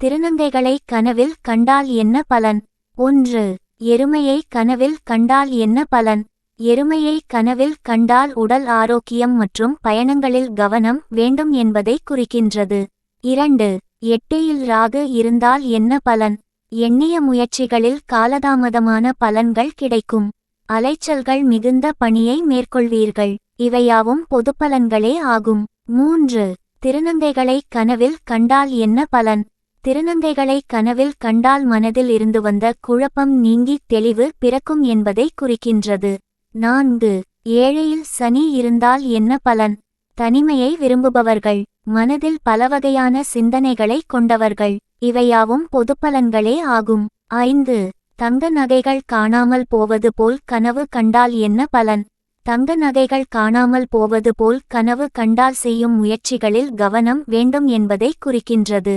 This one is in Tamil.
திருநங்கைகளை கனவில் கண்டால் என்ன பலன்? 1. எருமையை கனவில் கண்டால் என்ன பலன்? எருமையை கனவில் கண்டால் உடல் ஆரோக்கியம் மற்றும் பயணங்களில் கவனம் வேண்டும் என்பதை குறிக்கின்றது. 2. 8 ராகு இருந்தால் என்ன பலன்? எண்ணிய முயற்சிகளில் காலதாமதமான பலன்கள் கிடைக்கும். அலைச்சல்கள் மிகுந்த பணியை மேற்கொள்வீர்கள். இவையாவும் பொதுப்பலன்களே ஆகும். 3. திருநங்கைகளை கனவில் கண்டால் என்ன பலன்? திருநங்கைகளை கனவில் கண்டால் மனதில் இருந்து வந்த குழப்பம் நீங்கி தெளிவு பிறக்கும் என்பதை குறிக்கின்றது. 4. 7 சனி இருந்தால் என்ன பலன்? தனிமையை விரும்புபவர்கள், மனதில் பலவகையான சிந்தனைகளை கொண்டவர்கள். இவையாவும் பொதுப்பலன்களே ஆகும். 5. தங்க நகைகள் காணாமல் போவது போல் கனவு கண்டால் என்ன பலன்? தங்க நகைகள் காணாமல் போவது போல் கனவு கண்டால் செய்யும் முயற்சிகளில் கவனம் வேண்டும் என்பதை குறிக்கின்றது.